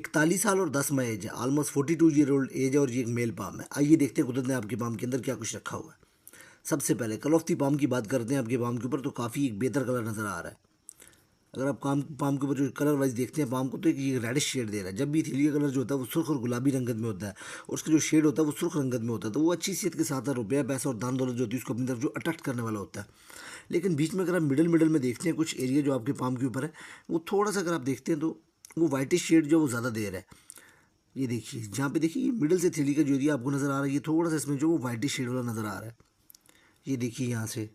41 साल और 10 माह एज है, ऑलमोस्ट 42 ईयर ओल्ड एज है और ये एक मेल पाम है। आइए देखते हैं कुदरत ने आपके पाम के अंदर क्या कुछ रखा हुआ है। सबसे पहले कलर ऑफ दी पाम की बात करते हैं आपके पाम के ऊपर, तो काफ़ी एक बेहतर कलर नज़र आ रहा है। अगर आप पाम के ऊपर जो कलर वाइज देखते हैं पाम को, तो एक ये रेडिश शेड दे रहा है। जब भी थैली का कलर जो होता है वो सुर्ख और गुलाबी रंगत में होता है और उसका जो शेड होता है वो सुर्ख रंगत में होता है, तो वो अच्छी सेहत के साथ रुपया पैसा और दान दौलत जो होती है उसको अपनी तरफ जो अट्रैक्ट करने वाला होता है। लेकिन बीच में अगर आप मिडल मिडल में देखते हैं कुछ एरिया जो आपके पाम के ऊपर है, वो थोड़ा सा अगर आप देखते हैं तो वो वाइटिश शेड जो वो ज़्यादा दे रहा है। ये देखिए, जहाँ पे देखिए ये मिडल से थ्री का जो एरिया आपको नज़र आ रहा है, ये थोड़ा सा इसमें जो वो वाइटिश शेड वाला नज़र आ रहा है। ये देखिए यहाँ से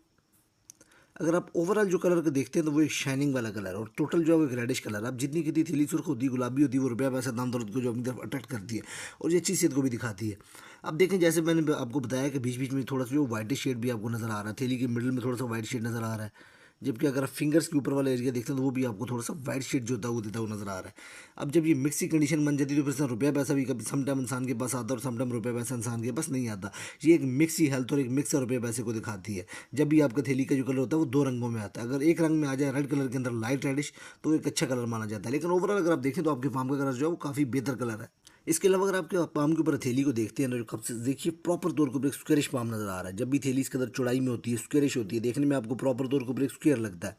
अगर आप ओवरऑल जो कलर को देखते हैं तो वो एक शाइनिंग वाला कलर है और टोटल जो है वो एक रेडिश कलर है। अब जितनी कितनी थैली सुर्ख होती है, गुलाबी होती है, वो रुपया पैसा दाम दौलत को जो अपनी तरफ अट्रैक्ट करती है और ये अच्छी सेहत को भी दिखाती है। अब देखें, जैसे मैंने आपको बताया कि बीच बीच में थोड़ा सा जो वाइटिश शेड भी आपको नज़र आ रहा है, थैली के मिडिल में थोड़ा सा वाइट शेड नज़र आ रहा है। जबकि अगर आप फिंगर्स के ऊपर वाला एरिया देखते हैं तो वो भी आपको थोड़ा सा वाइट शेड जो होता है वो देता हुआ नजर आ रहा है। अब जब ये मिक्स की कंडीशन बन जाती है तो फिर से रुपया पैसा भी कभी समटाइम इंसान के पास आता है और समटाइम रुपया पैसा इंसान के पास नहीं आता। ये एक मिक्स ही हेल्थ और एक मिक्स रुपये पैसे को दिखाती है। जब भी आपका थैली का जो कलर होता है वो दो रंगों में आता है। अगर एक रंग में आ जाए रेड कलर के अंदर लाइट रेडिश, तो एक अच्छा कलर माना जाता है। लेकिन ओवरऑल अगर आप देखें तो आपके पाम का कलर जो है वो काफ़ी बेहतर कलर है। इसके अलावा अगर आपके पाम के ऊपर हथेली को देखते हैं तो कब से देखिए प्रॉपर तौर के ऊपर एक स्क्वेरिश पाम नजर आ रहा है। जब भी थैली इसके अंदर चौड़ाई में होती है, स्क्वेरिश होती है, देखने में आपको प्रॉपर तौर के ऊपर एक स्क्वेयर लगता है,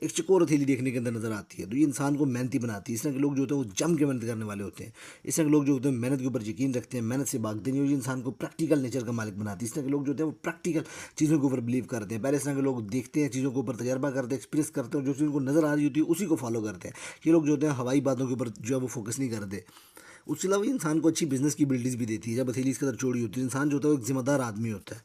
एक चकोर हथेली देखने के अंदर नजर आती है। तो ये इंसान को मेहनती बनाती है। इस तरह के लोग जो होते हैं वो जम के मेहनत करने वाले होते हैं। इस तरह के लोग जो होते हैं मेहनत के ऊपर यकीन रखते हैं, मेहनत से भागते नहीं, और ये इंसान को प्रैक्टिकल नेचर का मालिक बनाती है। इस तरह के लोग जो होते हैं वो प्रैक्टिकल चीज़ों के ऊपर बिलीव करते हैं। पहले इस तरह के लोग देखते हैं, चीज़ों के ऊपर तजर्बा करते हैं, एक्सपीरियंस करते हैं, और जो चीज़ उनको नजर आ रही होती है उसी को फॉलो करते हैं। ये लोग जो होते हैं हवाई बातों के ऊपर जो है वो फोकस नहीं करते। उसके अलावा ये इंसान को अच्छी बिजनेस की एबिलिटीज़ भी देती है। जब हथेली इसके अंदर चौड़ी होती है, इंसान जो होता है वो एक जिम्मेदार आदमी होता है।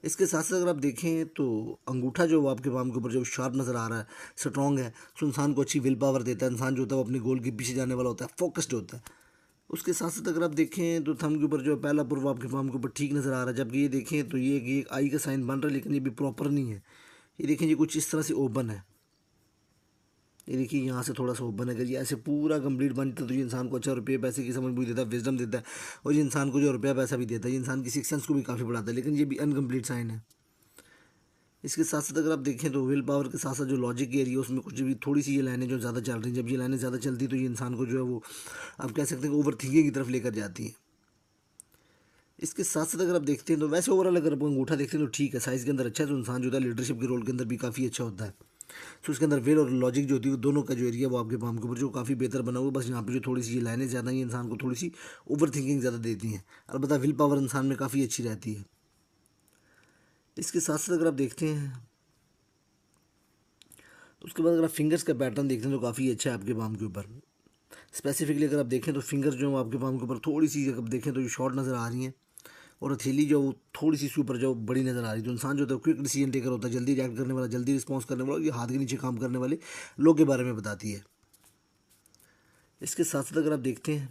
इसके साथ साथ अगर आप देखें तो अंगूठा जो आपके पाम के ऊपर जो शार्प नज़र आ रहा है, स्ट्रॉन्ग है, तो इंसान को अच्छी विल पावर देता है। इंसान जो होता है वो अपने गोल के पीछे जाने वाला होता है, फोकस्ड होता है। उसके साथ साथ अगर आप देखें तो थंब के ऊपर जो है पहला पूर्व आपके पाम के ऊपर ठीक नज़र आ रहा है। जबकि ये देखें तो ये एक आई का साइन बन रहा है, लेकिन ये भी प्रॉपर नहीं है। ये देखें, ये कुछ इस तरह से ओपन है। ये देखिए यहाँ से थोड़ा सा ओपन है। अगर ये ऐसे पूरा कंप्लीट बनता तो ये इंसान को अच्छा रुपये पैसे की समझ भी देता है, विजडम देता है, और ये इंसान को जो रुपया पैसा भी देता है, ये इंसान की सिक्स सेंस को भी काफ़ी बढ़ाता है। लेकिन ये भी अनकम्प्लीट साइन है। इसके साथ साथ अगर आप देखें तो विल पावर के साथ साथ जो लॉजिक की एरिया है उसमें कुछ भी थोड़ी सी ये लाइनें जो ज़्यादा चल रही हैं। जब ये लाइनें ज़्यादा चलती तो ये इंसान को जो है वो आप कह सकते हैं कि ओवर थिंकिंग की तरफ लेकर जाती हैं। इसके साथ साथ अगर आप देखते हैं तो वैसे ओवरऑल अगर आप अंगूठा देखते हैं तो ठीक है, साइज़ के अंदर अच्छा है, तो इंसान जो है लीडरशिप के रोल के अंदर भी काफ़ी अच्छा होता है। तो उसके अंदर विल और लॉजिक जो होती है वो दोनों का जो एरिया वो आपके पाम के ऊपर जो काफ़ी बेहतर बना हुआ है। बस यहाँ पे जो थोड़ी सी ये लाइनें ज़्यादा ही इंसान को थोड़ी सी ओवर थिंकिंग ज़्यादा देती हैं। अलबत्ता विल पावर इंसान में काफ़ी अच्छी रहती है। इसके साथ साथ अगर आप देखते हैं तो उसके बाद अगर आप फिंगर्स का पैटर्न देखते हैं तो काफ़ी अच्छा है आपके पाम के ऊपर। स्पेसिफिकली अगर आप देखें तो फिंगर जो आपके पाम के ऊपर थोड़ी सी अगर देखें तो ये शॉर्ट नज़र आ रही हैं, और हथेली जो वो थोड़ी सी ऊपर जो बड़ी नज़र आ रही है। तो इंसान जो होता है क्विक डिसीजन टेकर होता है, जल्दी रिएक्ट करने वाला, जल्दी रिस्पॉन्स करने वाला, और ये हाथ के नीचे काम करने वाले लोग के बारे में बताती है। इसके साथ साथ अगर आप देखते हैं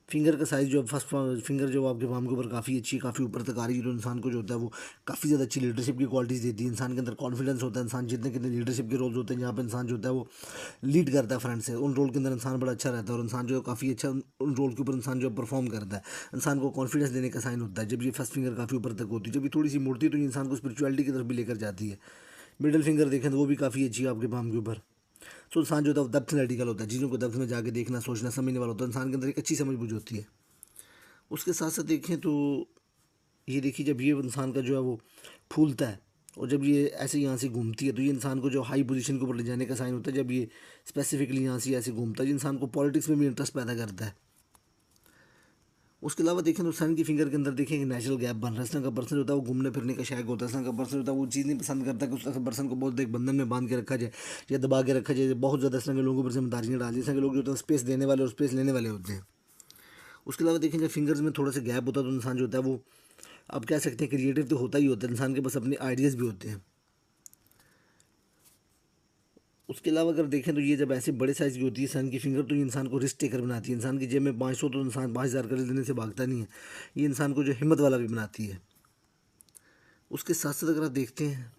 फिंगर का साइज़ जो फर्स्ट फिंगर जो आपके पाम के ऊपर काफ़ी अच्छी, काफ़ी ऊपर तक आ रही है, तो इंसान को जो होता है वो काफ़ी ज़्यादा अच्छी लीडरशिप की क्वालिटीज़ देती है। इंसान के अंदर कॉन्फिडेंस होता है। इंसान जितने कितने लीडरशिप के रोल्स होते हैं जहाँ पे इंसान जो होता है वो लीड करता है फ्रंट से, उन रोल के अंदर इंसान बड़ा अच्छा रहता है, और इंसान जो है काफ़ी अच्छा उन रोल के ऊपर इंसान जो परफॉर्म करता है। इंसान को कॉन्फिडेंस देने का साइन होता है जब ये फर्स्ट फिंगर काफ़ी ऊपर तक होती है। जब ये थोड़ी सी मुड़ती है तो ये इंसान को स्पिरिचुअलिटी की तरफ भी लेकर जाती है। मिडिल फिंगर देखें तो वो भी काफ़ी अच्छी है आपके पाम के ऊपर। तो इंसान जो होता है वो डेप्थ एनालिटिकल होता है, चीज़ों को डेप्थ में जाके देखना, सोचना, समझने वाला होता है। इंसान के अंदर एक अच्छी समझ बूझ होती है। उसके साथ साथ देखें तो ये देखिए, जब ये इंसान का जो है वो फूलता है और जब ये ऐसे यहाँ से घूमती है तो ये इंसान को जो हाई पोजीशन के ऊपर ले जाने का साइन होता है। जब ये स्पेसिफिकली यहाँ से ऐसे घूमता है, ये इंसान को पॉलिटिक्स में भी इंटरेस्ट पैदा करता है। उसके अलावा देखें तो सन की फिंगर के अंदर देखें कि नेचुरल गैप बन रहा है। इस तरह का पर्सन होता है वो घूमने फिरने का शायक होता है। इस तरह का पर्सन होता है वो चीज़ नहीं पसंद करता कि उस पर्सन को बहुत एक बंधन में बांध के रखा जाए या दबा के रखा जाए। बहुत ज़्यादा इस तरह के लोगों पर जिम्मेदारियाँ डाल दी। इस तरह के लोग जो होते हैं स्पेस देने वाले और स्पेस लेने वाले होते हैं। उसके अलावा देखें जब फिंगर्स में थोड़ा सा गैप होता है तो इंसान जो होता है वो आप कह सकते हैं क्रिएटिव तो होता ही होता है। इंसान के पास अपने आइडियाज़ भी होते हैं। उसके अलावा अगर देखें तो ये जब ऐसे बड़े साइज़ की होती है सन की फिंगर, तो ये इंसान को रिस्क टेकर बनाती है। इंसान की जेब में 500 तो इंसान 5000 कर देने से भागता नहीं है। ये इंसान को जो हिम्मत वाला भी बनाती है। उसके साथ साथ अगर आप देखते हैं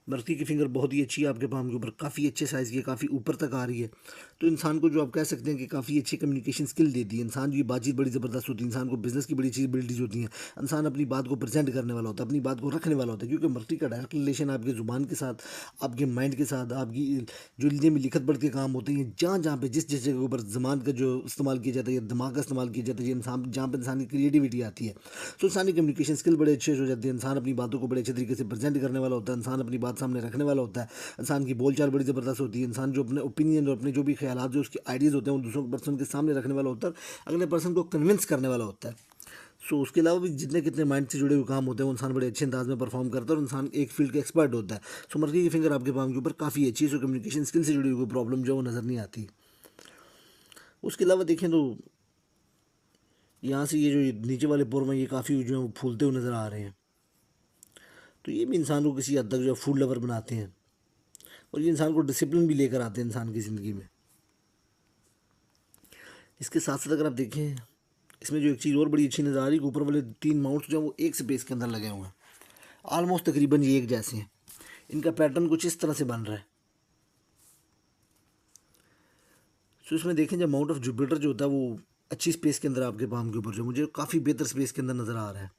मर्की की फिंगर बहुत ही अच्छी है आपके पाम के ऊपर, काफ़ी अच्छे साइज़ की है, काफ़ी ऊपर तक आ रही है। तो इंसान को जो आप कह सकते हैं कि काफ़ी अच्छी कम्युनिकेशन स्किल देती है। इंसान की बातचीत बड़ी ज़बरदस्त होती है, इंसान को बिज़नेस की बड़ी अच्छी एबिलिटीज़ होती हैं। इंसान अपनी बात को प्रेजेंट करने वाला होता है, अपनी बात को रखने वाला होता है, क्योंकि मर्की का डायरेक्ट रिलेशन आपकी ज़ुबान के साथ, आपके माइंड के साथ, आपकी जो में लिखत पढ़ के काम होते हैं, जहाँ जहाँ पे जिस जिस जगह के ऊपर ज़बान का जो इस्तेमाल किया जाता है या दिमाग का इस्तेमाल किया जाता है, ये इंसान जहाँ पर इंसान की क्रिएटिविटी आती है, तो इंसानी कम्युनिकेशन स्किल बड़े अच्छे हो जाते हैं। इंसान अपनी बातों को बड़े अच्छे तरीके से प्रेजेंट करने वाला होता है, इंसान अपनी बात सामने रखने वाला होता है, इंसान की बोलचाल बड़ी ज़बरदस्त होती है, इंसान जो अपने ओपिनियन और अपने जो भी ख्याल जो उसके आइडियाज़ होते हैं वो दूसरों पर्सन के सामने रखने वाला होता है, अगले पर्सन को कन्विंस करने वाला होता है। सो उसके अलावा भी जितने कितने माइंड से जुड़े हुए काम होते हैं वो इंसान बड़े अच्छे अंदाज में परफॉर्म करता है और इंसान एक फील्ड का एक्सपर्ट होता है। सो मर्की की फिंगर आपके पाम के ऊपर काफ़ी अच्छी है, सो कम्युनिकेशन स्किल से जुड़ी हुई प्रॉब्लम जो वो नज़र नहीं आती। उसके अलावा देखें तो यहाँ से ये जो नीचे वाले पोर में ये काफ़ी जो है वो फूलते हुए नज़र आ रहे हैं, तो ये भी इंसान को किसी हद तक जो है फूड लवर बनाते हैं और ये इंसान को डिसिप्लिन भी लेकर आते हैं इंसान की ज़िंदगी में। इसके साथ साथ अगर आप देखें, इसमें जो एक चीज़ और बड़ी अच्छी नज़र आ रही है, ऊपर वाले 3 माउंट्स जो हैं वो एक स्पेस के अंदर लगे हुए हैं, ऑलमोस्ट तकरीबन ये एक जैसे हैं। इनका पैटर्न कुछ इस तरह से बन रहा है। सो इसमें देखें जब माउंट ऑफ जुपिटर जो होता है वो अच्छी स्पेस के अंदर आपके पाम के ऊपर जो मुझे काफ़ी बेहतर स्पेस के अंदर नज़र आ रहा है,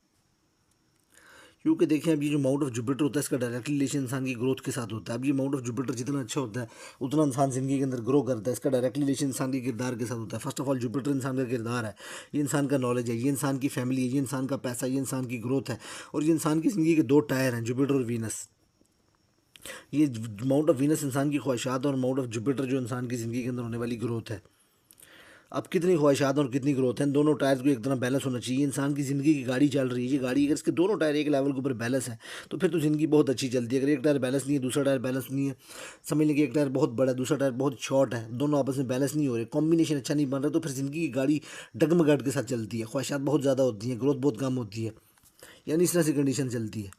क्योंकि देखें अब ये जो माउंट ऑफ जुपिटर होता है इसका डायरेक्ट रिलेशन इंसान की ग्रोथ के साथ होता है। अब ये माउंट ऑफ जुपिटर जितना अच्छा होता है उतना इंसान ज़िंदगी के अंदर ग्रो करता है। इसका डायरेक्ट रिलेशन इंसान के किरदार के साथ होता है। फर्स्ट ऑफ ऑल जुपिटर इंसान का किरदार है, ये इंसान का नॉलेज है, ये इंसान की फैमिली है, ये इंसान का पैसा, ये इंसान की ग्रोथ है, और ये इंसान की ज़िंदगी के 2 टायर हैं, जुपिटर और वीनस। ये माउंट ऑफ वीनस इंसान की ख्वाहिशात और माउंट ऑफ जुपिटर जो इंसान की ज़िंदगी के अंदर होने वाली ग्रोथ है। अब कितनी ख्वाहिशात और कितनी ग्रोथ है, इन दोनों टायर्स को एक तरह बैलेंस होना चाहिए। इंसान की ज़िंदगी की गाड़ी चल रही है, ये गाड़ी अगर इसके दोनों टायर एक लेवल के ऊपर बैलेंस है तो फिर तो ज़िंदगी बहुत अच्छी चलती है। अगर एक टायर बैलेंस नहीं है, दूसरा टायर बैलेंस नहीं है, समझ लें कि एक टायर बहुत बड़ा है, दूसरा टायर बहुत शॉर्ट है, दोनों आपस में बैलेंस नहीं हो रहे, कॉम्बिनेशन अच्छा नहीं बन रहा, तो फिर ज़िंदगी की गाड़ी डगमगाहट के साथ चलती है, ख्वाहिशात बहुत ज़्यादा होती हैं, ग्रोथ बहुत कम होती है, यानी इस तरह से कंडीशन चलती है।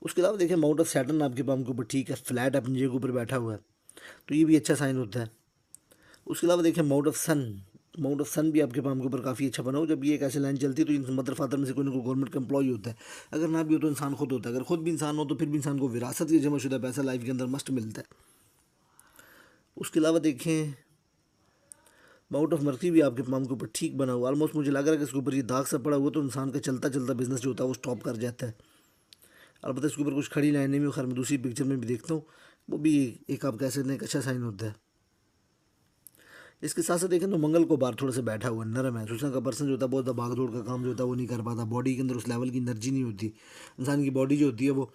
उसके अलावा देखिए माउंट ऑफ सैटर्न आपके पाम के ऊपर ठीक है, फ्लैट अपनी जगह के ऊपर बैठा हुआ है, तो ये भी अच्छा साइन होता है। उसके अलावा देखिए माउंट ऑफ सन भी आपके पाम के ऊपर काफ़ी अच्छा बना हो। जब ये एक ऐसी लाइन चलती है तो इन मदर फादर में से कोई ना कोई गवर्नमेंट का एम्प्लॉय होता है, अगर ना भी हो तो इंसान खुद होता है, अगर खुद भी इंसान हो तो फिर भी इंसान को विरासत या जमाशुदा पैसा लाइफ के अंदर मस्ट मिलता है। उसके अलावा देखें माउंट ऑफ मर्की भी आपके पाम के ऊपर ठीक बना हुआ, ऑलमोस्ट मुझे लग रहा है कि इसके ऊपर ये दाग सा पड़ा हुआ तो इंसान का चलता चलता बिजनेस जो होता है वो स्टॉप कर जाता है। अलबत्ता इसके ऊपर कुछ खड़ी लाइनें भी, खैर मैं दूसरी पिक्चर में भी देखता हूँ, वो भी एक आप कह सकते हैं एक अच्छा साइन होता है। इसके साथ साथ देखें तो मंगल को बाहर थोड़ा सा बैठा हुआ नरम है, सूचना का पर्सन जो होता है बहुत भाग दौड़ का काम जो होता है वो नहीं कर पाता, बॉडी के अंदर उस लेवल की एनर्जी नहीं होती। इंसान की बॉडी जो होती है वो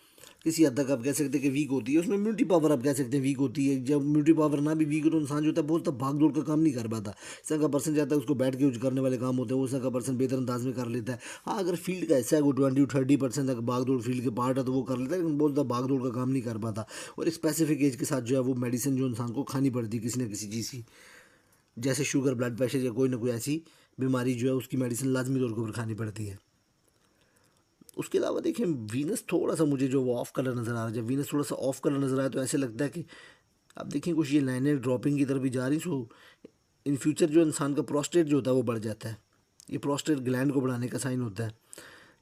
किसी हद तक आप कह सकते हैं कि वीक होती है, उसमें इम्यूनिटी पावर आप कह सकते हैं वीक होती है। जब इम्यूनिटी पावर ना भी वीक हो तो इंसान जो होता है बहुत भाग दौड़ का काम नहीं कर पाता। इस तरह का पर्सन चाहता है उसको बैठ के यूज करने वाले काम होते हैं वो इस तरह का पर्सन बेहतर अंदाज में कर लेता है। हाँ अगर फील्ड का ऐसा है वो 20-30% तक भाग दौड़ फील्ड के पार्ट है तो वो कर लेता है, लेकिन बहुत ज़्यादा भाग दौड़ का काम नहीं कर पाता। और एक स्पेसिफिक एज के साथ जो है वो मेडिसिन जो इंसान को खानी पड़ती है किसी न किसी चीज़ की, जैसे शुगर, ब्लड प्रेशर या कोई ना कोई ऐसी बीमारी जो है उसकी मेडिसिन लाजमी तौर के ऊपर खानी पड़ती है। उसके अलावा देखें वीनस थोड़ा सा मुझे जो वो ऑफ कलर नज़र आ रहा है, जब वीनस थोड़ा सा ऑफ कलर नज़र आए तो ऐसे लगता है कि अब देखें कुछ ये लाइनें ड्रॉपिंग की तरफ भी जा रही, सो इन फ्यूचर जो इंसान का प्रोस्टेट जो होता है वो बढ़ जाता है। ये प्रोस्टेट ग्लैंड को बढ़ाने का साइन होता है।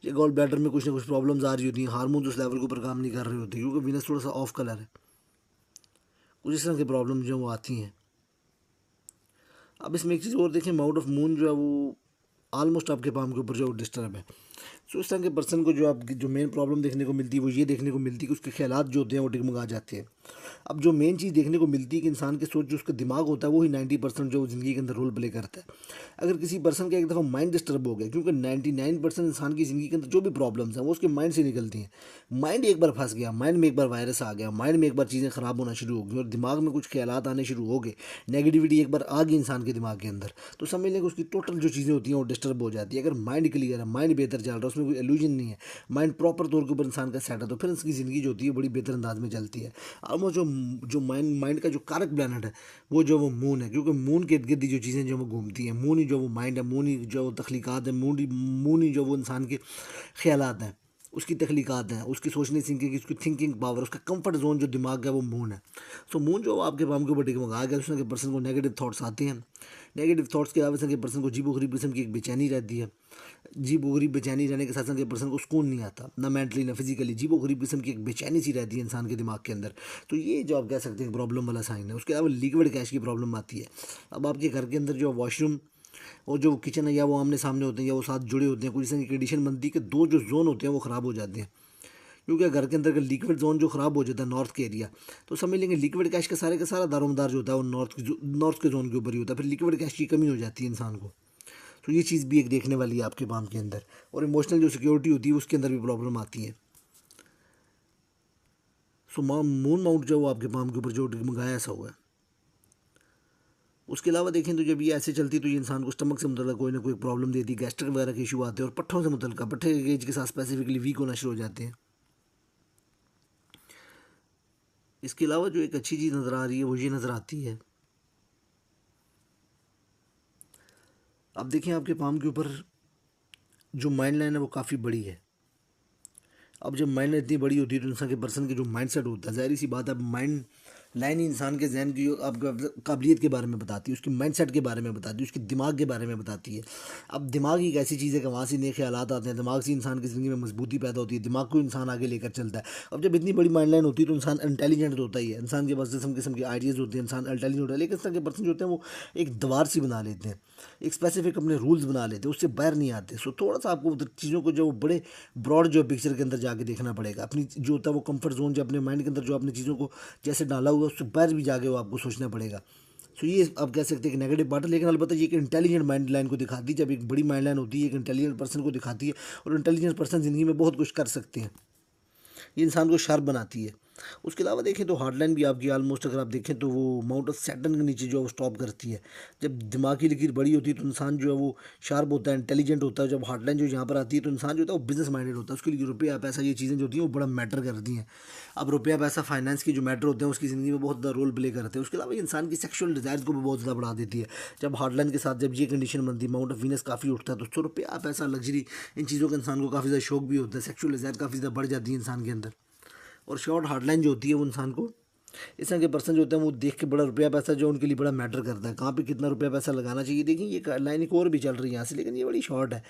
ये गॉल ब्लैडर में कुछ ना कुछ प्रॉब्लम्स आ रही होती हैं, हार्मोन उस लेवल के ऊपर काम नहीं कर रहे होते क्योंकि वीनस थोड़ा सा ऑफ कलर है, कुछ इस तरह की प्रॉब्लम जो वो आती हैं। अब इसमें एक चीज़ और देखें, माउंट ऑफ मून जो है वो ऑलमोस्ट आपके पाम के ऊपर जो डिस्टर्ब है। सो इस तरह के पर्सन को जो आपकी जो मेन प्रॉब्लम देखने को मिलती है वो ये देखने को मिलती है कि उसके ख्यालात जो होते हैं वो डगमगा जाते हैं। अब जो मेन चीज़ देखने को मिलती है कि इंसान की सोच जो उसका दिमाग होता है वो ही 90% जो ज़िंदगी के अंदर रोल प्ले करता है। अगर किसी पर्सन का एक दफ़ा माइंड डिस्टर्ब हो गया, क्योंकि 99% इंसान की ज़िंदगी के अंदर जो भी प्रॉब्लम्स हैं वो उसके माइंड से निकलती हैं। माइंड एक बार फंस गया, माइंड में एक बार वायरस आ गया, माइंड में एक बार चीज़ें ख़राब होना शुरू हो गई और दिमाग में कुछ ख्यालात आने शुरू हो गए, नेगेटिविटी एक बार आ गई इंसान के दिमाग के अंदर, तो समझ लें कि उसकी टोटल जो चीज़ें होती हैं वो डिस्टर्ब हो जाती है। अगर माइंड क्लियर है, माइंड बेहतर चल रहा है, उसमें कोई एल्यूजन नहीं है, माइंड प्रॉपर तौर के ऊपर इंसान का सेट है, तो फिर उसकी ज़िंदगी जो होती है बड़ी बेहतर अंदाज में चलती है। ऑलमोस्ट जो माइंड का जो कारक प्लानट है वो जो वो मून है, क्योंकि मून के इर्द गिर्द जो चीज़ें जो वो घूमती हैं, मून ही जो वो माइंड है, मून ही जो तख्लीकात है, मून ही जो वो इंसान के ख्यालात हैं। उसकी तख्लीकात हैं, उसकी सोचने सीखने की, उसकी थिंकिंग पावर, उसका कंफर्ट जोन जो दिमाग है वो मून है। सो मून जो आपके पाम के ऊपर डगमगाया गया, उसमें के पर्सन को नेगेटिव थॉट्स आते हैं। नेगेटिव थॉट्स की वजह से के पर्सन को अजीब गरीब किस्म की एक बेचैनी रहती है। अजीब गरीब बेचैनी रहने के साथ साथ के पर्सन को सुकून नहीं आता, ना मेंटली ना फिजिकली, अजीब गरीब किस्म की एक बेचैनी सी रहती है इंसान के दिमाग के अंदर। तो ये जो आप कह सकते हैं प्रॉब्लम वाला साइन है। उसके अलावा लिक्विड कैश की प्रॉब्लम आती है। अब आपके घर के अंदर जो वॉशरूम और जो किचन है, या वो आमने सामने होते हैं या वो साथ जुड़े होते हैं, कुछ ऐसी कंडीशन बनती है कि दो जो जोन होते हैं वो ख़राब हो जाते हैं। क्योंकि घर के अंदर का लिक्विड जोन जो ख़राब हो जाता है नॉर्थ के एरिया, तो समझ लेंगे लिक्विड कैश का सारा दारोमदार जो होता है वो नॉर्थ के जोन के ऊपर ही होता है। फिर लिक्विड कैश की कमी हो जाती है इंसान को। तो ये चीज़ भी एक देखने वाली है आपके पाम के अंदर। और इमोशनल जो सिक्योरिटी होती है उसके अंदर भी प्रॉब्लम आती है। सो मून माउंट जो वो आपके पाम के ऊपर जो डगमगाया ऐसा हुआ है। उसके अलावा देखें तो जब ये ऐसे चलती तो ये इंसान को स्टमक से मुतल्लिक़ कोई ना कोई प्रॉब्लम देती, गैस्ट्रिक वगैरह के इशू आते हैं, और पट्ठों से मुतल्लिक़ पट्ठे के गेज के साथ स्पेसिफिकली वीक होना शुरू हो जाते हैं। इसके अलावा जो एक अच्छी चीज़ नज़र आ रही है वो ये नज़र आती है, अब देखिए आपके पाम के ऊपर जो माइंड लाइन है वो काफ़ी बड़ी है। अब जब माइंड लाइन इतनी बड़ी होती है तो इंसान के पर्सन के जो माइंड सेट होता है, ज़ाहिर सी बात है, अब माइंड लाइन ही इंसान के जहन की आपको काबिलियत के बारे में बताती है, उसकी माइंड सेट के बारे में बताती है, उसके दिमाग के बारे में बताती है। अब दिमाग एक ऐसी चीज़ है कि वहाँ से नए ख्यालात आते हैं, दिमाग से इंसान की ज़िंदगी में मजबूती पैदा होती है, दिमाग को इंसान आगे लेकर चलता है। अब जब इतनी बड़ी माइंड लाइन होती है तो इंसान इंटेलिजेंट होता ही है, इंसान के पास किस्म किस्म के आइडियाज़ होते हैं, इंसान इंटेलिजेंट होता है। लेकिन इस तरह के पर्सन जो होते हैं वो एक दीवार सी बना लेते हैं, एक स्पेसिफिक अपने रूल्स बना लेते हैं, उससे बाहर नहीं आते। सो थोड़ा सा आपको चीज़ों को जो बड़े ब्रॉड जो पिक्चर के अंदर जाके देखना पड़ेगा। अपनी जो होता है वो कंफर्ट जोन जो अपने माइंड के अंदर जो अपनी चीज़ों को जैसे डाला हुआ है उससे बाहर भी जाके वो आपको सोचना पड़ेगा। सो ये आप कह सकते हैं कि नेगेटिव पार्ट है, लेकिन अलबत्ता ये एक इंटेलिजेंट माइंड लाइन को दिखाती है। जब एक बड़ी माइंड लाइन होती है एक इंटेलिजेंट पर्सन को दिखाती है, और इंटेलिजेंट पर्सन ज़िंदगी में बहुत कुछ कर सकते हैं, ये इंसान को शार्प बनाती है। उसके अलावा देखें तो हार्डलाइन भी आपकी ऑलमोस्ट अगर आप देखें तो वो माउंट ऑफ सैटर्न के नीचे जो है वो स्टॉप करती है। जब दिमाग की लकीर बड़ी होती है तो इंसान जो है वो शार्प होता है, इंटेलिजेंट होता है। जब हार्डलाइन जो यहाँ पर आती है तो इंसान जो होता है वो बिजनेस माइंडेड होता है, उसके लिए रुपया पैसा ये चीज़ें जो होती हैं वो बड़ा मैटर करती हैं। अब रुपया पैसा फाइनेंस की जो मैटर होते हैं उसकी ज़िंदगी में बहुत ज़्यादा रोल प्ले करते हैं। उसके अलावा इंसान की सेक्शुअल डिज़ायर को भी बहुत ज़्यादा बढ़ा देती है। जब हार्डलाइन के साथ जब ये कंडीशन बनती है, माउंट ऑफ वीनस काफ़ी उठता है, तो रुपया पैसा लग्जरी इन चीज़ों का इंसान को काफ़ी ज़्यादा शौक भी होता है, सेक्शुअल डिज़ायर काफ़ी ज़्यादा बढ़ जाती है इंसान के अंदर। और शॉर्ट हार्डलाइन जो होती है वो इंसान को, इस तरह के पर्सन जो होते हैं वो देख के बड़ा रुपया पैसा जो उनके लिए बड़ा मैटर करता है, कहाँ पे कितना रुपया पैसा लगाना चाहिए। देखिए ये लाइन एक और भी चल रही है यहाँ से, लेकिन ये बड़ी शॉर्ट है,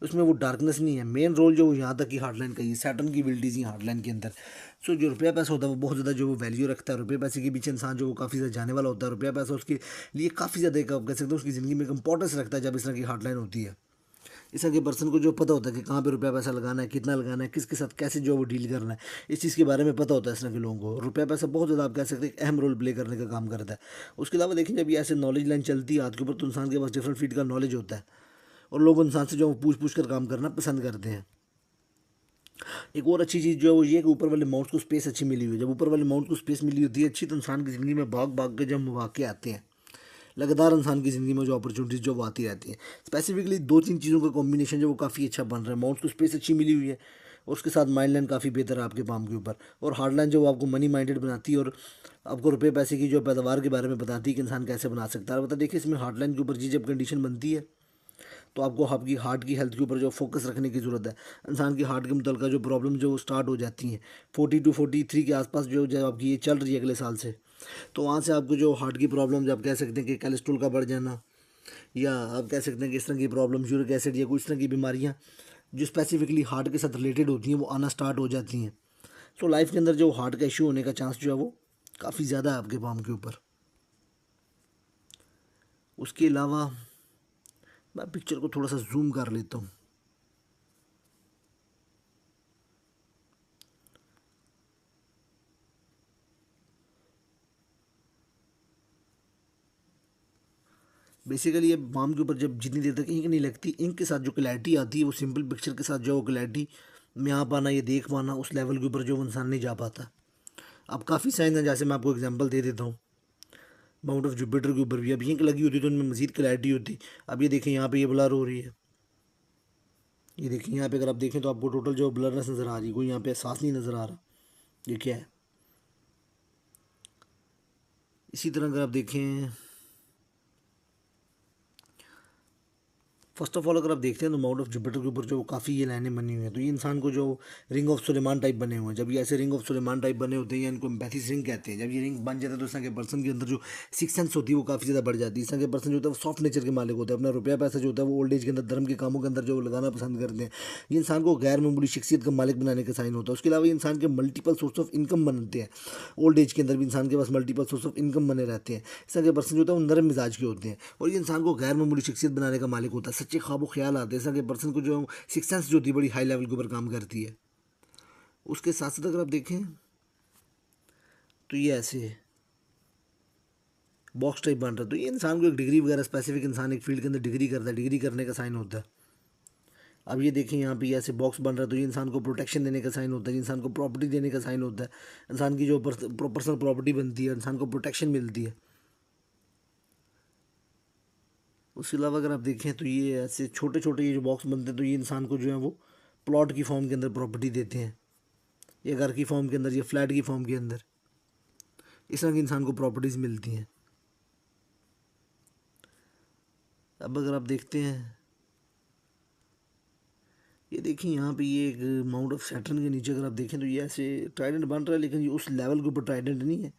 उसमें वो डार्कनेस नहीं है। मेन रोल जो यहाँ तक की हार्डलाइन का, ये सैटर्न की एबिलिटीज़ ही हार्डलाइन के अंदर। सो जो रुपया पैसा होता है वो बहुत ज़्यादा जो वो वैल्यू रखता है, रुपये पैसे के पीछे इंसान जो वो काफ़ी ज़्यादा जाने वाला होता है। रुपया पैसा उसके लिए काफ़ी ज़्यादा एक आप कह सकते हो उसकी ज़िंदगी में एक इंपॉर्टेंस रखता है जब इस तरह की हार्डलाइन होती है। इस तरह के पर्सन को जो पता होता है कि कहाँ पे रुपया पैसा लगाना है, कितना लगाना है, किसके साथ कैसे जो वो डील करना है, इस चीज़ के बारे में पता होता है। इस तरह के लोगों को रुपया पैसा बहुत ज़्यादा आप कह सकते हैं एक अहम रोल प्ले करने का काम करता है। उसके अलावा देखें जब ये ऐसे नॉलेज लाइन चलती है हाथ के ऊपर तो इंसान के पास डिफरेंट फील्ड का नॉलेज होता है, और लोग इंसान से जो पूछ पूछ कर काम करना पसंद करते हैं। एक और अच्छी चीज़ जो है वो ये कि ऊपर वाले माउंट को स्पेस अच्छी मिली हुई है। जब ऊपर वाले माउंट को स्पेस मिली होती है अच्छी, तो इंसान की ज़िंदगी में भाग भाग के जब मौके आते हैं, लगातार इंसान की ज़िंदगी में जो अपॉर्चुनिटीज़ जो वो आती रहती हैं। स्पेसिफिकली दो तीन चीज़ों का कॉम्बिनेशन जो वो काफ़ी अच्छा बन रहा है। माउंट को स्पेस अच्छी मिली हुई है, और उसके साथ माइंड लाइन काफ़ी बेहतर है आपके पाम के ऊपर, और हार्ड लाइन जो वो आपको मनी माइंडेड बनाती है और आपको रुपये पैसे की जो पैदावार के बारे में बताती है कि इंसान कैसे बना सकता है। बता देखिए इसमें हार्ड लाइन के ऊपर जी जब कंडीशन बनती है तो आपको आपकी हार्ट की हेल्थ के ऊपर जो फोकस रखने की ज़रूरत है। इंसान की हार्ट के मुतल्लिक़ जो प्रॉब्लम जो स्टार्ट हो जाती हैं 42-43 के आसपास जो जब आपकी ये चल रही है अगले साल से, तो वहाँ से आपको जो हार्ट की प्रॉब्लम जो आप कह सकते हैं कि कोलेस्ट्रॉल का बढ़ जाना, या आप कह सकते हैं कि इस तरह की प्रॉब्लम यूरिक एसिड या कुछ इस तरह की बीमारियाँ जो स्पेसिफिकली हार्ट के साथ रिलेटेड होती हैं वो आना स्टार्ट हो जाती हैं। तो लाइफ के अंदर जो हार्ट का इशू होने का चांस जो है वो काफ़ी ज़्यादा है आपके पाम के ऊपर। उसके अलावा मैं पिक्चर को थोड़ा सा जूम कर लेता हूँ। बेसिकली ये बाम के ऊपर जब जितनी देर तक इंक नहीं लगती, इंक के साथ जो क्लैरिटी आती है वो सिंपल पिक्चर के साथ जो क्लैरिटी में आ पाना, ये देख पाना, उस लेवल के ऊपर जो इंसान नहीं जा पाता। अब काफ़ी साइन हैं, जैसे मैं आपको एग्जांपल दे देता हूँ। माउंट ऑफ जुपिटर के ऊपर भी अब इंक लगी होती तो उनमें मज़ीद क्लैरिटी होती। अब ये देखें यहाँ पे ये ब्लर हो रही है, ये देखिए यहाँ पे अगर आप देखें तो आपको टोटल जो ब्लरनेस नज़र आ रही है, कोई यहाँ पे एहसास नहीं नज़र आ रहा। ये क्या है? इसी तरह अगर आप देखें फर्स्ट ऑफ ऑल अगर आप देखते हैं तो माउंट ऑफ जुपिटर के ऊपर जो काफ़ी ये लाइनें बनी हुई हैं, तो ये इंसान को जो रिंग ऑफ सुलेमान टाइप बने हुए हैं, जब ये ऐसे रिंग ऑफ सुलेमान टाइप बने होते हैं या इनको एम्पैथीज रिंग कहते हैं, जब ये रिंग बन जाता है तो इस तरह के पर्सन के अंदर जो सिक्स सेंस होती है वो काफ़ी ज़्यादा बढ़ जाती है। इस तरह के पर्सन जो होता है वो सॉफ्ट नेचर के मालिक होते हैं, अपना रुपया पैसा जो होता है वो ओल्ड एज के अंदर धर्म के कामों के अंदर जो लगाना पसंद करते हैं। ये इंसान को गैर मामूली शख्सियत का मालिक बनाने का साइन होता है। उसके अलावा ये इंसान के मल्टीपल सोर्स ऑफ इनकम बनते हैं, ओल्ड एज के अंदर भी इंसान के पास मल्टीपल सोर्स ऑफ इनकम बने रहते हैं। इस तरह के पर्सन जो होता है वो नरम मिजाज के होते हैं और ये इंसान को गैर मामूली शख्सियत बनाने का मालिक होता है। सच्चे ख्वाब ख्याल आते हैं। इस तरह के पर्सन को जो सिक्स सेंस जो होती है बड़ी हाई लेवल के ऊपर काम करती है। उसके साथ साथ अगर आप देखें तो ये ऐसे बॉक्स टाइप बन रहा है, तो ये इंसान को एक डिग्री वगैरह स्पेसिफिक इंसान एक फील्ड के अंदर डिग्री करता है, डिग्री करने का साइन होता है। अब ये देखें यहाँ पे ऐसे बॉक्स बन रहा है, तो ये इंसान को प्रोटेक्शन देने का साइन होता है, इंसान को प्रॉपर्टी देने का साइन होता है। इंसान की जो पर्सनल प्रॉपर्टी बनती है, इंसान को प्रोटेक्शन मिलती है। उसके अलावा अगर आप देखें तो ये ऐसे छोटे छोटे ये जो बॉक्स बनते हैं, तो ये इंसान को जो है वो प्लॉट की फॉर्म के अंदर प्रॉपर्टी देते हैं, या घर की फॉर्म के अंदर, या फ्लैट की फॉर्म के अंदर। इस तरह की इंसान को प्रॉपर्टीज़ मिलती हैं। अब अगर आप देखते हैं, ये देखिए यहाँ पे ये एक माउंट ऑफ सैटर्न के नीचे अगर आप देखें तो ये ऐसे ट्राइडेंट बन रहा है, लेकिन ये उस लेवल के ऊपर ट्राइडेंट नहीं है,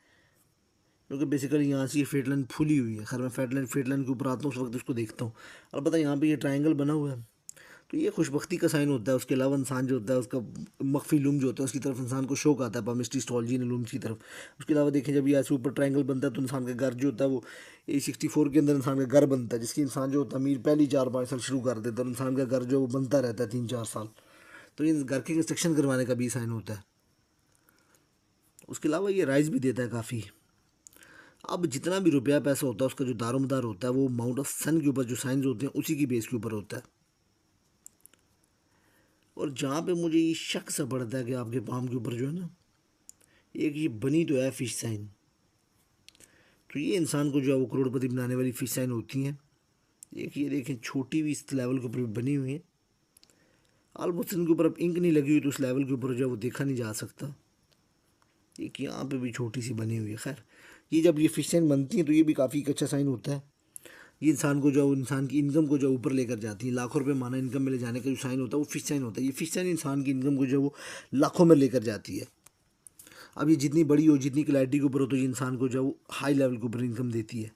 क्योंकि बेसिकली यहाँ से ये फेट लाइन फुली हुई है। खैर मैं फेट लाइन के ऊपर आता हूँ उस वक्त उसको देखता हूँ। अलबत्ता यहाँ पे ये ट्रायंगल बना हुआ है, तो ये खुशबख्ती का साइन होता है। उसके अलावा इंसान जो होता है उसका मख्फी लूम जो होता है उसकी तरफ इंसान को शौक आता है, पामिस्ट्री एस्ट्रोलॉजी ने लूम्स की तरफ। उसके अलावा देखें जब ये ऐसे ऊपर ट्रायंगल बनता है तो इंसान का घर जो होता है वो A64 के अंदर इंसान का घर बनता है, जिसकी इंसान जो होता है अमीर पहली 4-5 साल शुरू कर देता है और इंसान का घर जो बनता रहता है 3-4 साल। तो ये घर के कंस्ट्रक्शन करवाने का भी साइन होता है। उसके अलावा ये राइज भी देता है काफ़ी। अब जितना भी रुपया पैसा होता है उसका जो दारोमदार होता है वो माउंट ऑफ सन के ऊपर जो साइंस होते हैं उसी की बेस के ऊपर होता है। और जहाँ पे मुझे ये शक सा पड़ता है कि आपके पाम के ऊपर जो है ना एक ये बनी तो है फिश साइन, तो ये इंसान को जो है वो करोड़पति बनाने वाली फिश साइन होती हैं। एक ये देखें छोटी भी इस लेवल के ऊपर बनी हुई है, ऑलमोस्ट इनके ऊपर अब इंक नहीं लगी हुई तो उस लेवल के ऊपर जो है वो देखा नहीं जा सकता। एक यहाँ पे भी छोटी सी बनी हुई है। खैर ये जब ये फिश साइन बनती हैं तो ये भी काफ़ी अच्छा साइन होता है। ये इंसान को जो इंसान की इनकम को जो ऊपर लेकर जाती है, लाखों रुपए माना इनकम में ले जाने का जो साइन होता है वो फिश साइन होता है। ये फिश साइन इंसान की इनकम को जो वो लाखों में लेकर जाती है। अब ये जितनी बड़ी हो, जितनी क्लैरिटी के ऊपर हो, तो ये इंसान को जो वो हाई लेवल के ऊपर इनकम देती है।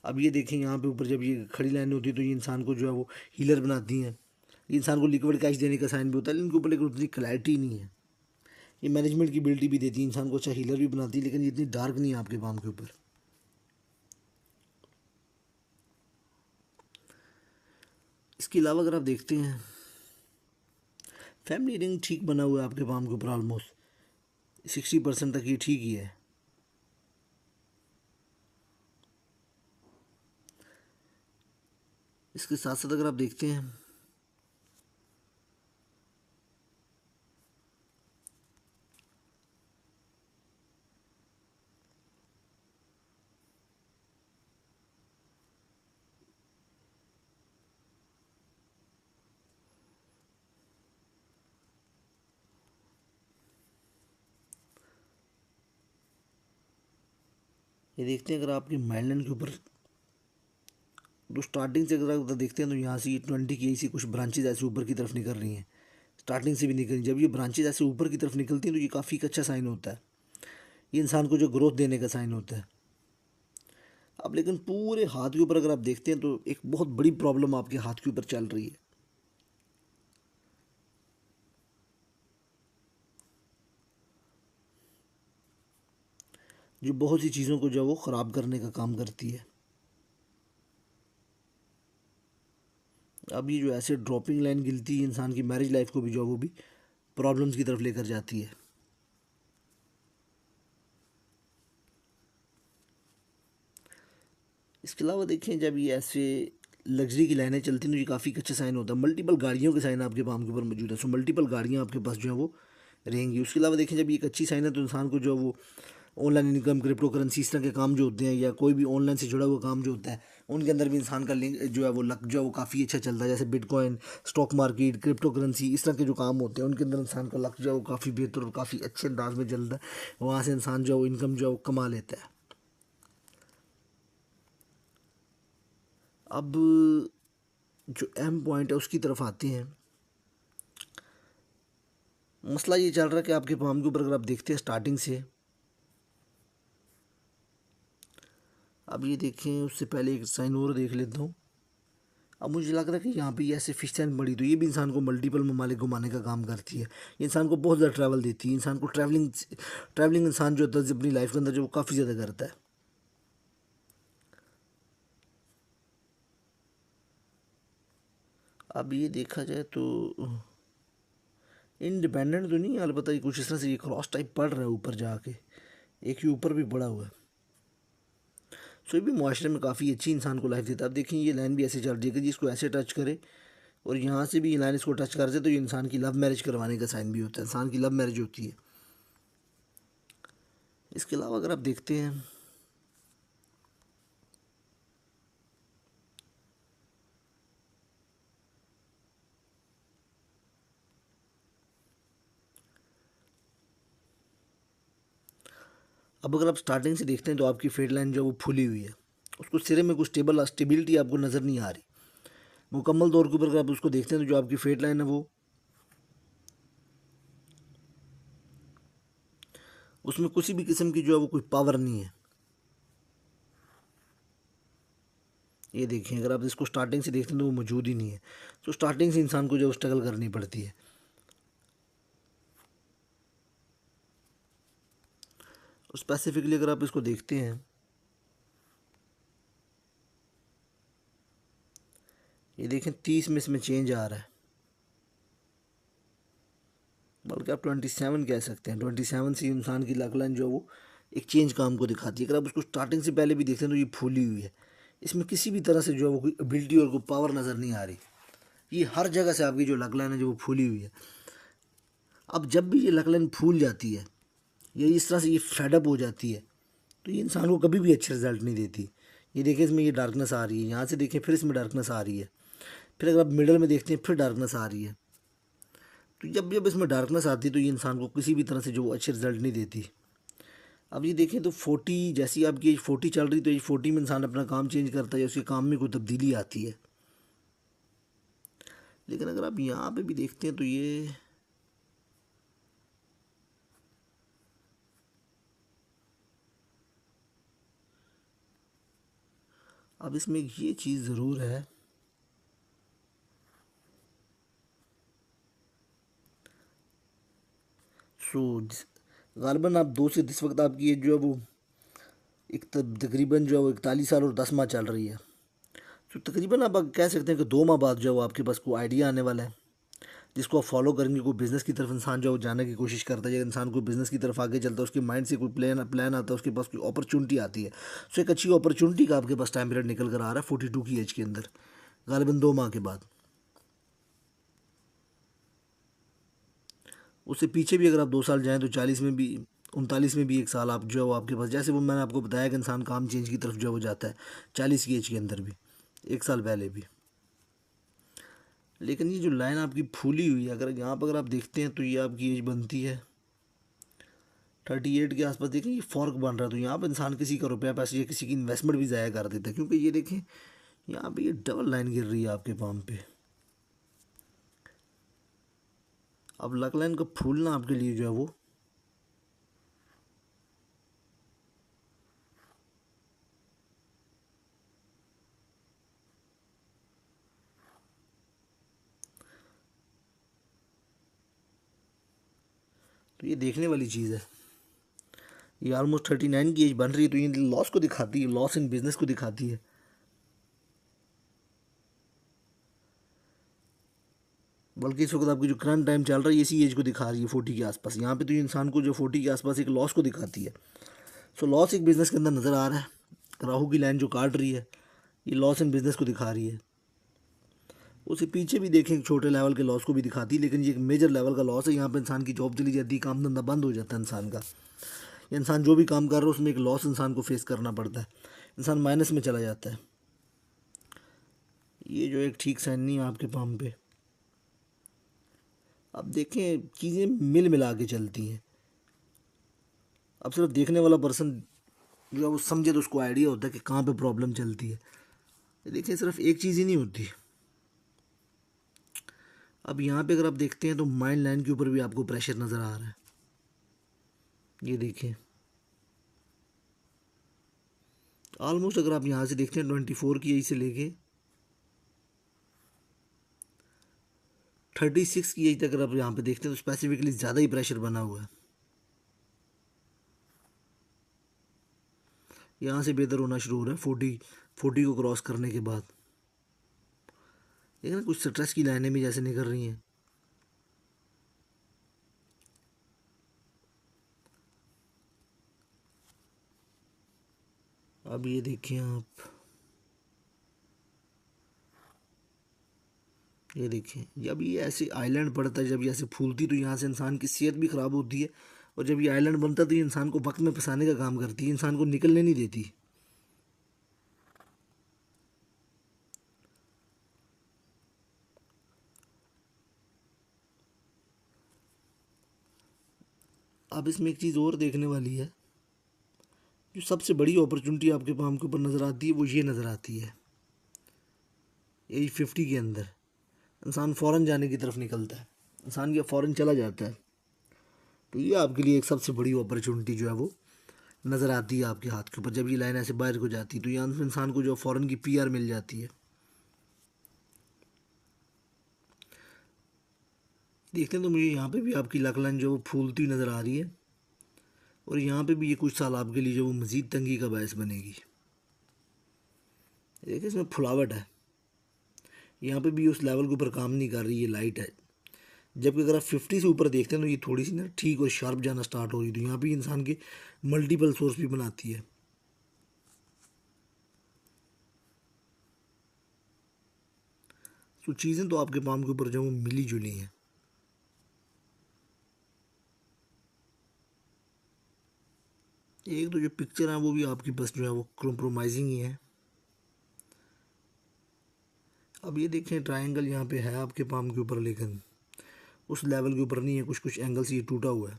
अब ये देखें यहाँ पे ऊपर जब ये खड़ी लाइन होती है तो ये इंसान को जो है वो हीलर बनाती हैं। ये इंसान को लिक्विड कैश देने का साइन भी होता है, इनके ऊपर लेकिन उतनी क्लैरिटी नहीं है। ये मैनेजमेंट की एबिलिटी भी देती है, इंसान को अच्छा हीलर भी बनाती है, लेकिन ये इतनी डार्क नहीं है आपके पाम के ऊपर। इसके अलावा अगर आप देखते हैं फैमिली रिंग ठीक बना हुआ है आपके पाम के ऊपर, ऑलमोस्ट 60% तक ये ठीक ही है। इसके साथ साथ अगर आप देखते हैं ये देखते हैं अगर आपकी माइंडलाइन के ऊपर तो स्टार्टिंग से अगर आप देखते हैं तो यहाँ से 20 की ऐसी कुछ ब्रांचेज ऐसे ऊपर की तरफ निकल रही हैं, स्टार्टिंग से भी निकल रही। जब ये ब्रांचेज ऐसे ऊपर की तरफ निकलती हैं तो ये काफ़ी एक अच्छा साइन होता है, ये इंसान को जो ग्रोथ देने का साइन होता है। अब लेकिन पूरे हाथ के ऊपर अगर आप देखते हैं तो एक बहुत बड़ी प्रॉब्लम आपके हाथ के ऊपर चल रही है। जो बहुत सी चीज़ों को जो वो ख़राब करने का काम करती है। अब ये जो ऐसे ड्रॉपिंग लाइन गिरती है इंसान की मैरिज लाइफ को भी जो वो भी प्रॉब्लम्स की तरफ लेकर जाती है। इसके अलावा देखें जब ये ऐसे लग्जरी की लाइनें चलती हैं तो ये काफ़ी अच्छा साइन होता है। मल्टीपल गाड़ियों के साइन आपके पाम के ऊपर मौजूद है, सो मल्टीपल गाड़ियाँ आपके पास जो है वो रहेंगी। उसके अलावा देखें जब ये एक अच्छी साइन है तो इंसान को जो वो ऑनलाइन इनकम, क्रिप्टो करेंसी, इस तरह के काम जो होते हैं या कोई भी ऑनलाइन से जुड़ा हुआ काम जो होता है उनके अंदर भी इंसान का लिंक जो है वो लक जो है वो काफ़ी अच्छा चलता है। जैसे bitcoin, stock market, crypto currency, इस तरह के जो काम होते हैं उनके अंदर इंसान का लक जो है वो काफ़ी बेहतर और काफ़ी अच्छे अंदाज में चलता है। वहाँ से इंसान जो है वो इनकम जो है वो कमा लेता है। अब जो एम पॉइंट है उसकी तरफ आते हैं। मसला ये चल रहा है कि आपके पाम के ऊपर अगर आप देखते हैं स्टार्टिंग से, अब ये देखें, उससे पहले एक साइन और देख लेता हूँ। अब मुझे लग रहा है कि यहाँ पे ऐसे फिश टैंक बड़ी, तो ये भी इंसान को मल्टीपल ममालिक घुमाने का काम करती है। ये इंसान को बहुत ज़्यादा ट्रैवल देती है। इंसान को ट्रैवलिंग इंसान जो होता है अपनी लाइफ के अंदर जो वो काफ़ी ज़्यादा करता है। अब ये देखा जाए तो इंडिपेंडेंट तो नहीं है, अलबत्ता ये कुछ इस तरह से ये क्रॉस टाइप पड़ रहा है ऊपर जाके, एक ही ऊपर भी पड़ा हुआ है। सो ये भी मुआशरे में काफ़ी अच्छी इंसान को लाइफ देता है। अब देखिए ये लाइन भी ऐसे चल रही है कि जिसको ऐसे टच करे और यहाँ से भी ये लाइन इसको टच कर दे तो ये इंसान की लव मैरिज करवाने का साइन भी होता है, इंसान की लव मैरिज होती है। इसके अलावा अगर आप देखते हैं, अब अगर आप स्टार्टिंग से देखते हैं तो आपकी फेड लाइन जो है वो फुली हुई है, उसको सिरे में कुछ स्टेबिलिटी आपको नज़र नहीं आ रही। मुकम्मल तौर के ऊपर अगर आप उसको देखते हैं तो जो आपकी फेड लाइन है वो, उसमें किसी भी किस्म की जो है वो कोई पावर नहीं है। ये देखिए अगर आप इसको स्टार्टिंग से देखते हैं तो वो मौजूद ही नहीं है। तो स्टार्टिंग से इंसान को जो स्ट्रगल करनी पड़ती है। स्पेसिफिकली अगर आप इसको देखते हैं, ये देखें 30 में इसमें चेंज आ रहा है, बल्कि आप 27 कह सकते हैं। 27 से इंसान की लक लाइन जो है वो एक चेंज काम को दिखाती है। अगर आप उसको स्टार्टिंग से पहले भी देखते हैं तो ये फूली हुई है, इसमें किसी भी तरह से जो है वो कोई एबिलिटी और कोई पावर नज़र नहीं आ रही। ये हर जगह से आपकी जो लक लाइन है जो वो फूली हुई है। अब जब भी ये लक लाइन फूल जाती है, ये इस तरह से ये फेडअप हो जाती है, तो ये इंसान को कभी भी अच्छे रिजल्ट नहीं देती। ये देखिए इसमें ये डार्कनेस आ रही है, यहाँ से देखें फिर इसमें डार्कनेस आ रही है, फिर अगर आप मिडल में देखते हैं फिर डार्कनेस आ रही है। तो जब जब इसमें डार्कनेस आती है तो ये इंसान को किसी भी तरह से जो वो अच्छे रिजल्ट नहीं देती। अब ये देखें तो 40, जैसी आपकी एज 40 चल रही तो एज 40 में इंसान अपना काम चेंज करता है, उसके काम में कोई तब्दीली आती है। लेकिन अगर आप यहाँ पे भी देखते हैं तो ये, अब इसमें ये चीज़ ज़रूर है, सो गालिबन आप 2 से 10 वक्त आपकी एज जो है वो एक तकरीबन जो है वो 41 साल और 10 माह चल रही है। तो तकरीबन आप कह सकते हैं कि 2 माह बाद जो है वो आपके पास कोई आइडिया आने वाला है जिसको आप फॉलो करेंगे। कोई बिज़नेस की तरफ इंसान जो है वो जाने की कोशिश करता है, या इंसान कोई बिज़नेस की तरफ आगे चलता है, उसके माइंड से कोई प्लान आता है, उसके पास कोई अपॉर्चुनिटी आती है। सो एक अच्छी अपॉर्चुनिटी का आपके पास टाइम पीरियड निकल कर आ रहा है 42 की एज के अंदर, गालिबन 2 माह के बाद। उससे पीछे भी अगर आप 2 साल जाएँ तो 40 में भी, 39 में भी 1 साल आप जो है वो आपके पास, जैसे वो मैंने आपको बताया कि इंसान काम चेंज की तरफ जो है वो जाता है 40 की एज के अंदर भी, 1 साल पहले भी। लेकिन ये जो लाइन आपकी फूली हुई है, अगर यहाँ पर अगर आप देखते हैं तो ये आपकी एज बनती है 38 के आसपास। देखें ये फ़र्क बन रहा है, तो यहाँ पर इंसान किसी का रुपया पैसे या किसी की इन्वेस्टमेंट भी ज़ाया कर देता है, क्योंकि ये देखें यहाँ पे ये डबल लाइन गिर रही है आपके पाम पे। अब लक लाइन का फूलना आपके लिए जो है वो, तो ये देखने वाली चीज़ है। ये ऑलमोस्ट 39 की एज बन रही है, तो ये लॉस को दिखाती है, लॉस इन बिजनेस को दिखाती है। बल्कि इस वक्त आपकी जो करंट टाइम चल रहा है इसी एज को दिखा रही है 40 के आसपास। यहाँ पे तो ये इंसान को जो 40 के आसपास एक लॉस को दिखाती है। सो लॉस एक बिज़नेस के अंदर नज़र आ रहा है। राहु की लाइन जो काट रही है ये लॉस इन बिज़नेस को दिखा रही है। उससे पीछे भी देखें छोटे लेवल के लॉस को भी दिखाती है, लेकिन ये एक मेजर लेवल का लॉस है। यहाँ पे इंसान की जॉब चली जाती है, काम धंधा बंद हो जाता है इंसान का। इंसान जो भी काम कर रहा है उसमें एक लॉस इंसान को फेस करना पड़ता है, इंसान माइनस में चला जाता है। ये जो एक ठीक साइन नहीं है आपके पाम पे। अब देखें चीज़ें मिल मिला के चलती हैं। अब सिर्फ देखने वाला पर्सन जो है वो समझे तो उसको आइडिया होता है कि कहाँ पे प्रॉब्लम चलती है। देखिए सिर्फ एक चीज़ ही नहीं होती। अब यहाँ पे अगर आप देखते हैं तो माइंड लाइन के ऊपर भी आपको प्रेशर नज़र आ रहा है। ये देखिए ऑलमोस्ट अगर आप यहाँ से देखते हैं 24 की एज से लेके 36 की एज तक अगर आप यहाँ पे देखते हैं तो स्पेसिफिकली ज़्यादा ही प्रेशर बना हुआ है। यहाँ से बेहतर होना शुरू हो रहा है 40 को क्रॉस करने के बाद। देखिए ना कुछ स्ट्रेस की लाइनें भी जैसे निकल रही हैं। अब ये देखिए आप, ये देखिए जब ये ऐसे आइलैंड पड़ता है, जब ये ऐसे फूलती तो यहाँ से इंसान की सेहत भी ख़राब होती है, और जब ये आइलैंड बनता तो ये इंसान को वक्त में फंसाने का काम करती है, इंसान को निकलने नहीं देती। अब इसमें एक चीज़ और देखने वाली है, जो सबसे बड़ी अपॉर्चुनिटी आपके पाम के ऊपर नज़र आती है वो ये नज़र आती है, एज 50 के अंदर इंसान फ़ौरन जाने की तरफ निकलता है, इंसान ये फ़ौरन चला जाता है। तो ये आपके लिए एक सबसे बड़ी अपॉर्चुनिटी जो है वो नज़र आती है आपके हाथ के ऊपर। जब ये लाइन ऐसे बाहर को जाती है तो यहाँ इंसान को जो फ़ौरन की पीआर मिल जाती है। देखते हैं तो मुझे यहाँ पे भी आपकी लक लाइन जो वो फूलती नज़र आ रही है, और यहाँ पे भी ये कुछ साल आपके लिए जो वो मज़ीद तंगी का बायस बनेगी। देखिए इसमें फुलावट है, यहाँ पे भी उस लेवल के ऊपर काम नहीं कर रही, ये लाइट है। जबकि अगर आप 50 से ऊपर देखते हैं तो ये थोड़ी सी ना ठीक और शार्प जाना स्टार्ट हो रही, तो यहाँ पे इंसान के मल्टीपल सोर्स भी बनाती है। तो चीज़ें तो आपके पाम के ऊपर जो वो मिली जुली हैं। एक तो जो पिक्चर है वो भी आपकी बस जो है वो कॉम्प्रोमाइजिंग ही है। अब ये देखें ट्रायंगल यहाँ पे है आपके पाम के ऊपर, लेकिन उस लेवल के ऊपर नहीं है, कुछ कुछ एंगल से ये टूटा हुआ है।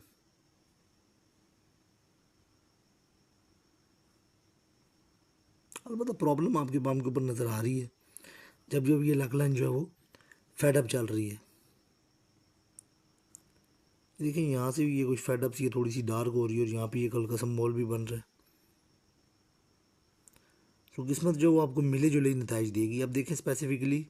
अलबत्ता प्रॉब्लम आपके पाम के ऊपर नज़र आ रही है, जब जब ये लक लाइन जो है वो फेडअप चल रही है। देखिए यहाँ से भी ये कुछ फेडअप सी थोड़ी सी डार्क हो रही है, और यहाँ पे ये हल्का सा मॉल भी बन रहा है। तो किस्मत जो वो आपको मिले जुले नताइज देगी। अब देखें स्पेसिफिकली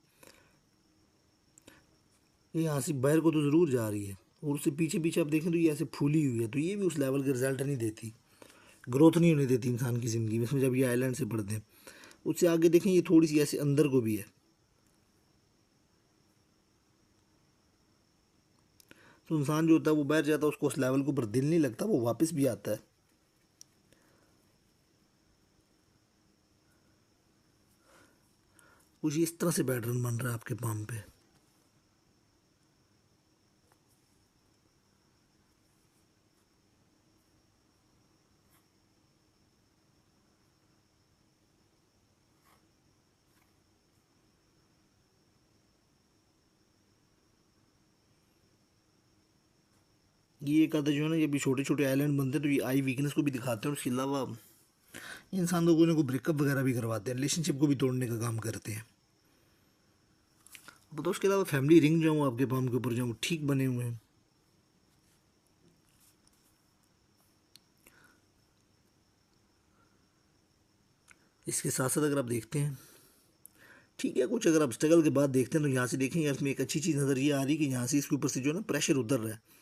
ये यहाँ से बाहर को तो ज़रूर जा रही है, और उससे पीछे पीछे आप देखें तो ये ऐसे फूली हुई है, तो ये भी उस लेवल के रिजल्ट नहीं देती, ग्रोथ नहीं होने देती इंसान की ज़िंदगी में। इसमें जब ये आइलैंड से पढ़ते हैं उससे आगे देखें ये थोड़ी सी ऐसे अंदर को भी है। तो इंसान जो होता है वो बाहर जाता है, उसको उस लेवल के ऊपर दिल नहीं लगता, वो वापस भी आता है। कुछ इस तरह से पैटर्न बन रहा है आपके पाम पे। ये एक आधा जो है ना, ये भी छोटे छोटे आइलैंड बनते हैं तो ये आई वीकनेस को भी दिखाते हैं, और इसके अलावा इंसान लोगों ने को ब्रेकअप वगैरह भी करवाते हैं, रिलेशनशिप को भी तोड़ने का काम करते हैं। बताओ उसके अलावा फैमिली रिंग जो आपके पाम के ऊपर जो ठीक बने हुए हैं। इसके साथ साथ अगर आप देखते हैं, ठीक है, कुछ अगर आप स्ट्रगल के बाद देखते हैं तो यहाँ से देखेंगे इसमें एक अच्छी चीज़ नज़र ये आ रही है कि यहाँ से इसके ऊपर से जो है ना प्रेशर उतर रहा है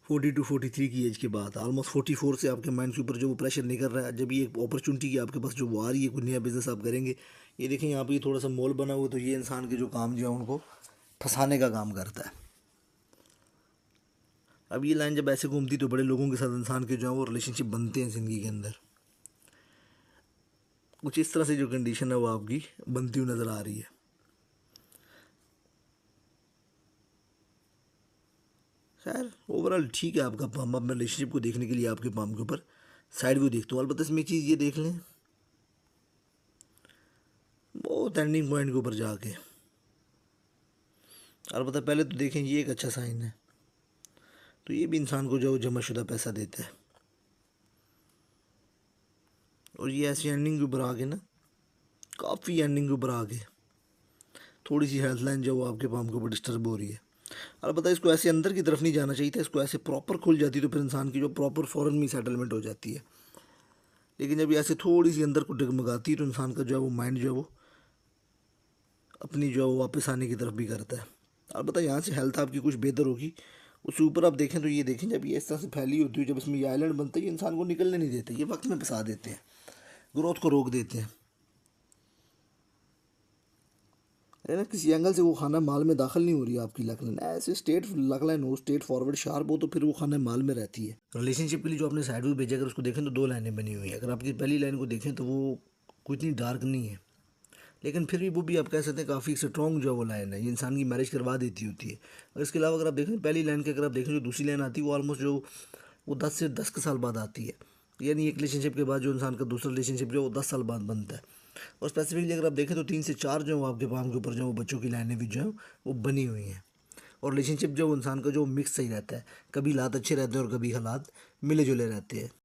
42-43 की एज के बाद। ऑलमोस्ट 44 से आपके माइंड के ऊपर जो वो प्रेशर निकल रहा है, जब ये एक अपॉर्चुनिटी की आपके पास जो वो आ रही है, कोई नया बिजनेस आप करेंगे। ये देखें यहाँ पे थोड़ा सा मॉल बना हुआ, तो ये इंसान के जो काम जो है उनको फंसाने का काम करता है। अब ये लाइन जब ऐसे घूमती तो बड़े लोगों के साथ इंसान के जो है वो रिलेशनशिप बनते हैं ज़िंदगी के अंदर। कुछ इस तरह से जो कंडीशन है वो आपकी बनती हुई नज़र आ रही है। खैर ओवरऑल ठीक है आपका पाम। अब मैं रिलेशनशिप को देखने के लिए आपके पाम के ऊपर साइड व्यू देखता हूँ। अलबत्ता इसमें एक चीज़ ये देख लें, बहुत एंडिंग पॉइंट के ऊपर जाके, अलबत्ता पहले तो देखें ये एक अच्छा साइन है, तो ये भी इंसान को जो जमाशुदा पैसा देता है, और ये ऐसी एंडिंग के ऊपर आके ना काफ़ी एंडिंग के ऊपर आ गए, थोड़ी सी हेल्थ लाइन जो वो आपके पाम के ऊपर डिस्टर्ब हो रही है। अलबत्ता इसको ऐसे अंदर की तरफ नहीं जाना चाहिए था, इसको ऐसे प्रॉपर खुल जाती तो फिर इंसान की जो प्रॉपर फ़ौरन में सेटलमेंट हो जाती है। लेकिन जब ये ऐसे थोड़ी सी अंदर को डगमगाती है तो इंसान का जो है वो माइंड जो है वो अपनी जो है वो वापस आने की तरफ भी करता है। अलबत्ता यहाँ से हेल्थ आपकी कुछ बेहतर होगी। उसके ऊपर आप देखें तो ये देखें, जब ये इस तरह से फैली होती है, जब इसमें ये आइलैंड बनता है, ये इंसान को निकलने नहीं देते, ये वक्त में फंसा देते हैं, ग्रोथ को रोक देते हैं। है ना, किसी एंगल से वो खाना माल में दाखिल नहीं हो रही है आपकी लकलाइन, ऐसे स्ट्रेट लकलाइन हो, स्ट्रेट फॉरवर्ड शार्प हो, तो फिर वो खाना माल में रहती है। रिलेशनशिप के लिए जो आपने साइड व्यू भेजा, अगर उसको देखें तो दो लाइनें बनी हुई हैं। अगर आपकी पहली लाइन को देखें तो वो कुछ इतनी डार्क नहीं है, लेकिन फिर भी वो भी आप कह सकते हैं काफ़ी स्ट्रॉन्ग जो है वो लाइन है, ये इंसान की मैरिज करवा देती होती है। और इसके अलावा अगर आप देखें पहली लाइन के, अगर आप देखें जो दूसरी लाइन आती है वो ऑलमोस्ट जो वो 10 से 10 के साल बाद आती है। यानी एक रिलेशनशिप के बाद जो इंसान का दूसरा रिलेशनशिप जो है वो 10 साल बाद बनता है। और स्पेसिफिकली अगर आप देखें तो 3 से 4 जो है वो आपके पाम के ऊपर जो है वो बच्चों की लाइनें भी जो है वो बनी हुई हैं। और रिलेशनशिप जो इंसान का जो मिक्स सही रहता है, कभी हालात अच्छे रहते हैं और कभी हालात मिले जुले रहते हैं।